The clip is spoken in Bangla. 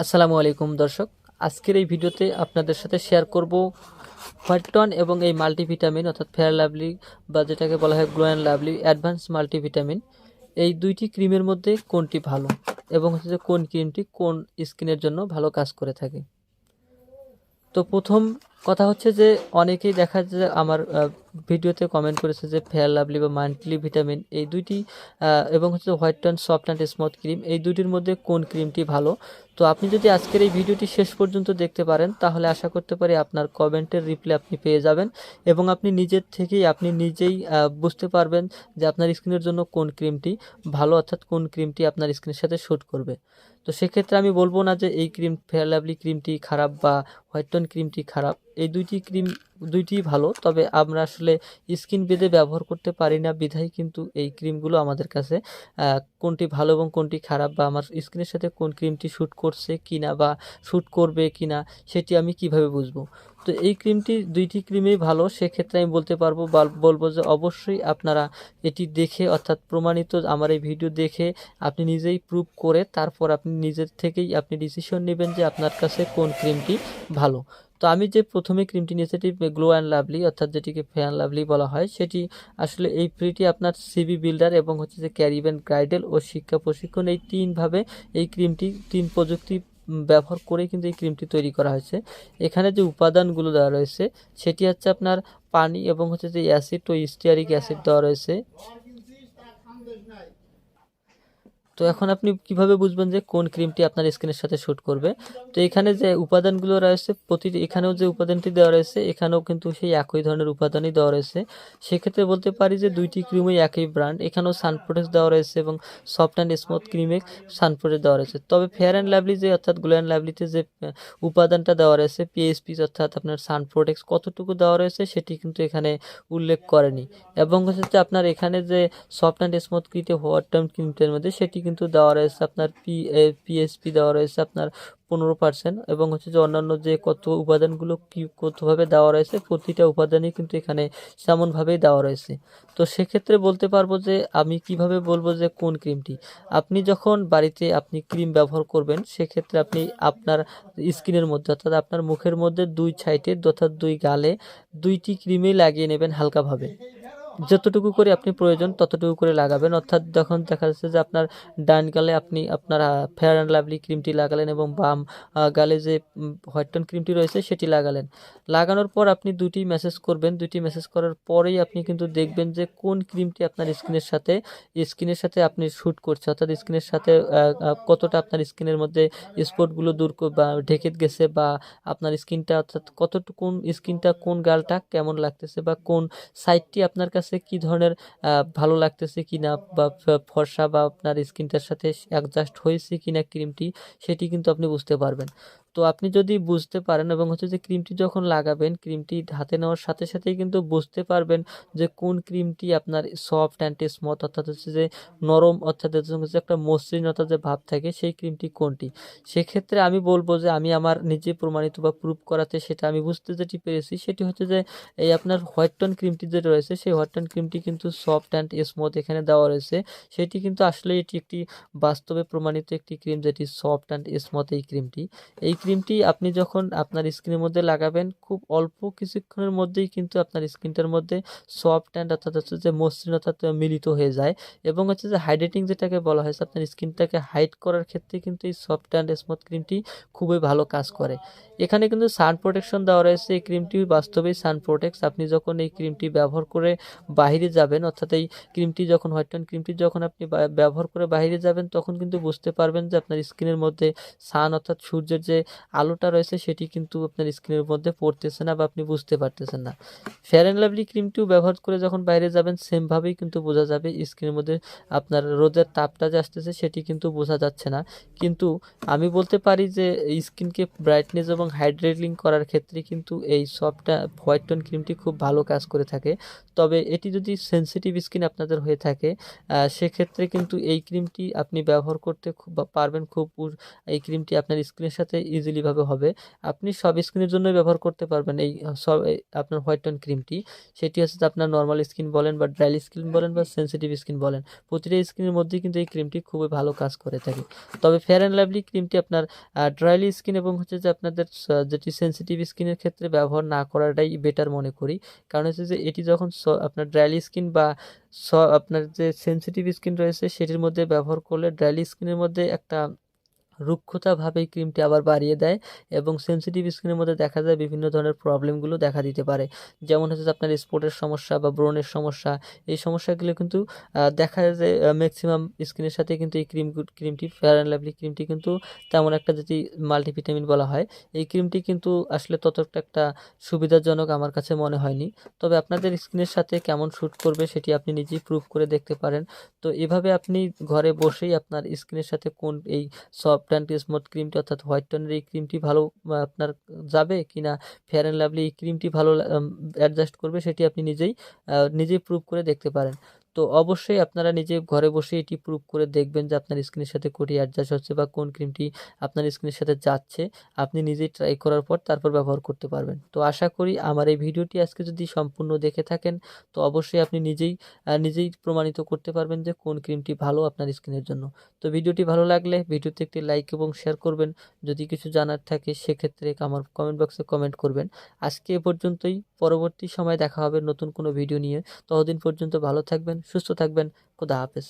আসসালামু আলাইকুম দর্শক, আজকের এই ভিডিওতে আপনাদের সাথে শেয়ার করব হোয়াইটন এবং এই মাল্টিভিটামিন অর্থাৎ ফেয়ার লাভলি বা যেটাকে বলা হয় glow and lovely advance multivitamin, এই দুইটি ক্রিমের মধ্যে কোনটি ভালো এবং হচ্ছে যে কোন ক্রিমটি কোন স্কিনের জন্য ভালো কাজ করে থাকে। তো প্রথম কথা হচ্ছে যে অনেকেই দেখা যায় যে আমার ভিডিওতে কমেন্ট করেছে যে ফেয়ার লাভলি বা মাল্টি ভিটামিন এই দুইটি এবং হচ্ছে white tone soft and smooth cream, এই দুইটির মধ্যে কোন ক্রিমটি ভালো। তো আপনি যদি আজকের এই ভিডিওটি শেষ পর্যন্ত দেখতে পারেন তাহলে আশা করতে পারি আপনার কমেন্টের রিপ্লাই আপনি পেয়ে যাবেন এবং আপনি নিজের থেকেই আপনি নিজেই বুঝতে পারবেন যে আপনার স্কিনের জন্য কোন ক্রিমটি ভালো, অর্থাৎ কোন ক্রিমটি আপনার স্কিনের সাথে শ্যুট করবে। তো সেক্ষেত্রে আমি বলবো না যে এই ক্রিম ফেয়ার লাভলি ক্রিমটি খারাপ বা হোয়াইট টোন ক্রিমটি খারাপ, এই দুইটি ভালো, তবে আমরা আসলে স্কিন বেদে ব্যবহার করতে পারি না বিধায় কিন্তু এই ক্রিমগুলো আমাদের কাছে কোনটি ভালো এবং কোনটি খারাপ বা আমার স্কিনের সাথে কোন ক্রিমটি শ্যুট করছে কিনা বা শ্যুট করবে কিনা সেটি আমি কিভাবে বুঝবো। তো এই দুইটি ক্রিমই ভালো, সেক্ষেত্রে আমি বলতে পারবো বা বলবো যে অবশ্যই আপনারা এটি দেখে অর্থাৎ প্রমাণিত আমার এই ভিডিও দেখে আপনি নিজেই প্রুভ করে তারপর আপনি নিজের থেকেই আপনি ডিসিশন নেবেন যে আপনার কাছে কোন ক্রিমটি ভালো। তো আমি যে প্রথমে ক্রিমটি নিয়েছি সেটি গ্লো অ্যান্ড লাভলি অর্থাৎ যেটিকে ফেয়ার লাভলি বলা হয়, সেটি আসলে এই ফ্রিটি আপনার সিবি বিল্ডার এবং হচ্ছে যে ক্যারিবেন গাইডেল ও শিক্ষা প্রশিক্ষণ, এই তিনভাবে এই ক্রিমটি তিন প্রযুক্তি ব্যবহার করে কিন্তু এই ক্রিমটি তৈরি করা হয়েছে। এখানে যে উপাদানগুলো দেওয়া রয়েছে সেটি হচ্ছে আপনার পানি এবং হচ্ছে যে অ্যাসিড ও স্টিয়ারিক অ্যাসিড দেওয়া রয়েছে। তো এখন আপনি কিভাবে বুঝবেন যে কোন ক্রিমটি আপনার স্কিনের সাথে শ্যুট করবে। তো এখানে যে উপাদানগুলো রয়েছে প্রতিটি, এখানেও যে উপাদানটি দেওয়া রয়েছে এখানেও কিন্তু সেই একই ধরনের উপাদানই দেওয়া রয়েছে। সেক্ষেত্রে বলতে পারি যে দুইটি ক্রিমই একই ব্র্যান্ড। এখানেও সানপ্রোটেক্স দেওয়া রয়েছে এবং সফট অ্যান্ড স্মুথ ক্রিমে সানপ্রোটেক্স দেওয়া রয়েছে। তবে ফেয়ার অ্যান্ড লাভলি যে অর্থাৎ গ্লো অ্যান্ড লাভলিতে যে উপাদানটা দেওয়া রয়েছে পিএসপি অর্থাৎ আপনার সানপ্রোটেক্স কতটুকু দেওয়া রয়েছে সেটি কিন্তু এখানে উল্লেখ করেনি। এবং হচ্ছে আপনার এখানে যে সফট অ্যান্ড স্মুথ ক্রিমে হোয়াইট টোন ক্রিমটার মধ্যে সেটি কিন্তু দেওয়া রয়েছে আপনার পিএসপি দেওয়া রয়েছে আপনার 15% এবং হচ্ছে যে অন্যান্য যে কত উপাদানগুলো কি কতভাবে দেওয়া রয়েছে প্রতিটা উপাদানই কিন্তু এখানে তেমনভাবেই দেওয়া রয়েছে। তো সেক্ষেত্রে বলতে পারবো যে আমি কিভাবে বলবো যে কোন ক্রিমটি আপনি যখন বাড়িতে আপনি ক্রিম ব্যবহার করবেন সেক্ষেত্রে আপনি আপনার স্কিনের মধ্যে অর্থাৎ আপনার মুখের মধ্যে দুই সাইডে অর্থাৎ দুই গালে দুইটি ক্রিমই লাগিয়ে নেবেন হালকাভাবে, যতটুকু করে আপনি প্রয়োজন ততটুকু করে লাগাবেন। অর্থাৎ যখন দেখা যাচ্ছে যে আপনার ডান গালে আপনি আপনার ফেয়ার অ্যান্ড লাভলি ক্রিমটি লাগালেন এবং বাম গালে যে হোয়াইট টোন ক্রিমটি রয়েছে সেটি লাগালেন। লাগানোর পর আপনি দুটি মেসেজ করবেন, দুটি মেসেজ করার পরেই আপনি কিন্তু দেখবেন যে কোন ক্রিমটি আপনার স্কিনের সাথে আপনি শ্যুট করছে, অর্থাৎ স্কিনের সাথে কতটা আপনার স্কিনের মধ্যে স্পটগুলো দূর বা ঢেকে গেছে বা আপনার স্কিনটা অর্থাৎ কতটুকু স্কিনটা কোন গালটা কেমন লাগতেছে বা কোন সাইডটি আপনার কাছে কি ধরনের ভালো লাগতেছে কিনা বা ফর্সা বা আপনার স্কিনটার সাথে অ্যাডজাস্ট হয়েছে কিনা ক্রিমটি, সেটি কিন্তু আপনি বুঝতে পারবেন। তো আপনি যদি বুঝতে পারেন এবং হচ্ছে যে ক্রিমটি যখন লাগাবেন ক্রিমটি হাতে নেওয়ার সাথে সাথেই কিন্তু বুঝতে পারবেন যে কোন ক্রিমটি আপনার সফট অ্যান্ড স্মুথ অর্থাৎ হচ্ছে যে নরম অর্থাৎ হচ্ছে একটা মসৃণতা যে ভাব থাকে সেই ক্রিমটি কোনটি। সেক্ষেত্রে আমি বলবো যে আমি আমার নিজে প্রমাণিত বা প্রুভ করাতে সেটা আমি বুঝতে যেটি পেরেছি সেটি হচ্ছে যে এই আপনার হোয়াইট টোন ক্রিমটি যে রয়েছে সেই হোয়াইট টোন ক্রিমটি কিন্তু সফট অ্যান্ড স্মুথ এখানে দেওয়া রয়েছে। সেটি কিন্তু আসলে এটি একটি বাস্তবে প্রমাণিত একটি ক্রিম যেটি সফট অ্যান্ড স্মুথ। এই ক্রিমটি আপনি যখন আপনার স্কিনের মধ্যে লাগাবেন খুব অল্প কিছুক্ষণের মধ্যেই কিন্তু আপনার স্কিনটার মধ্যে সফট অ্যান্ড অর্থাৎ হচ্ছে যে মসৃণতা মিলিত হয়ে যায় এবং হচ্ছে যে হাইড্রেটিং যেটাকে বলা হয়েছে আপনার স্কিনটাকে হাইড করার ক্ষেত্রে কিন্তু এই সফট অ্যান্ড স্মুথ ক্রিমটি খুবই ভালো কাজ করে। এখানে কিন্তু সান প্রোটেকশন দেওয়া রয়েছে, এই ক্রিমটি বাস্তবেই সান প্রোটেক্টস। আপনি যখন এই ক্রিমটি ব্যবহার করে বাইরে যাবেন অর্থাৎ এই ক্রিমটি যখন হোয়াইট টোন ক্রিমটি যখন আপনি ব্যবহার করে বাইরে যাবেন তখন কিন্তু বুঝতে পারবেন যে আপনার স্কিনের মধ্যে সান অর্থাৎ সূর্যের যে আলোটা রয়েছে সেটি কিন্তু আপনার স্কিনের মধ্যে পড়তেছে না বা আপনি বুঝতে পারতেছেন না। ফেয়ার অ্যান্ড লাভলি ক্রিমটিও ব্যবহার করে যখন বাইরে যাবেন সেমভাবেই কিন্তু বোঝা যাবে স্কিনের মধ্যে আপনার রোদের তাপটা যে আসতেছে সেটি কিন্তু বোঝা যাচ্ছে না। কিন্তু আমি বলতে পারি যে স্কিনকে ব্রাইটনেস এবং হাইড্রেটিং করার ক্ষেত্রে কিন্তু এই সফট হোয়াইট টোন ক্রিমটি খুব ভালো কাজ করে থাকে। তবে এটি যদি সেনসিটিভ স্কিন আপনাদের হয়ে থাকে সেক্ষেত্রে কিন্তু এই ক্রিমটি আপনি ব্যবহার করতে খুব পারবেন খুব। এই ক্রিমটি আপনার স্কিনের সাথে ইজিলিভাবে হবে। আপনি সব স্কিনের জন্যই ব্যবহার করতে পারবেন আপনার হোয়াইট টোন ক্রিমটি। সেটি হচ্ছে যে আপনার নর্মাল স্কিন বলেন বা ড্রাই স্কিন বলেন বা সেনসিটিভ স্কিন বলেন, প্রতিটা স্কিনের মধ্যেই কিন্তু এই ক্রিমটি খুবই ভালো কাজ করে থাকে। তবে ফেয়ার অ্যান্ড লাভলি ক্রিমটি আপনার ড্রাইলি স্কিন এবং হচ্ছে যে আপনাদের যেটি সেনসিটিভ স্কিনের ক্ষেত্রে ব্যবহার না করাটাই বেটার মনে করি। কারণ হচ্ছে যে এটি যখন আপনার ড্রাইলি স্কিন বা আপনার যে সেনসিটিভ স্কিন রয়েছে সেটির মধ্যে ব্যবহার করলে ড্রাইলি স্কিনের মধ্যে একটা রুক্ষতা ভাবে এই ক্রিমটি আবার বাড়িয়ে দেয় এবং সেনসিটিভ স্কিনের মধ্যে দেখা যায় বিভিন্ন ধরনের প্রবলেমগুলো দেখা দিতে পারে। যেমন হচ্ছে যে আপনার স্পটের সমস্যা বা ব্রণের সমস্যা, এই সমস্যাগুলো কিন্তু দেখা যায় যে ম্যাক্সিমাম স্কিনের সাথে কিন্তু এই ক্রিমটি ফেয়ার অ্যান্ড লাভলি ক্রিমটি কিন্তু তেমন একটা যেটি মাল্টিভিটামিন বলা হয়, এই ক্রিমটি কিন্তু আসলে ততটা একটা সুবিধাজনক আমার কাছে মনে হয়নি। তবে আপনাদের স্কিনের সাথে কেমন শ্যুট করবে সেটি আপনি নিজেই প্রুভ করে দেখতে পারেন। তো এভাবে আপনি ঘরে বসেই আপনার স্কিনের সাথে কোন এই সফট অ্যান্ড স্মুথ ক্রিমটি অর্থাৎ হোয়াইট টোনের এই ক্রিমটি ভালো আপনার যাবে কিনা ফেয়ার অ্যান্ড লাভলি এই ক্রিমটি ভালো অ্যাডজাস্ট করবে সেটি আপনি নিজেই প্রুভ করে দেখতে পারেন। তো অবশ্যই আপনারা নিজে ঘরে বসে এটি প্রুভ করে দেখবেন যে আপনার স্কিনের সাথে কোনটি অ্যাডজাস্ট হচ্ছে বা কোন ক্রিমটি আপনার স্কিনের সাথে যাচ্ছে। আপনি নিজেই ট্রাই করার পর তারপর ব্যবহার করতে পারবেন। তো আশা করি আমার এই ভিডিওটি আজকে যদি সম্পূর্ণ দেখে থাকেন তো অবশ্যই আপনি নিজেই প্রমাণিত করতে পারবেন যে কোন ক্রিমটি ভালো আপনার স্কিনের জন্য। তো ভিডিওটি ভালো লাগলে ভিডিওতে একটি লাইক এবং শেয়ার করবেন। যদি কিছু জানার থাকে সেক্ষেত্রে আমার কমেন্ট বক্সে কমেন্ট করবেন। আজকে এ পর্যন্তই, পরবর্তী সময় দেখা হবে নতুন কোনো ভিডিও নিয়ে। ততদিন পর্যন্ত ভালো থাকবেন, সুস্থ থাকবেন। খোদা হাফেজ।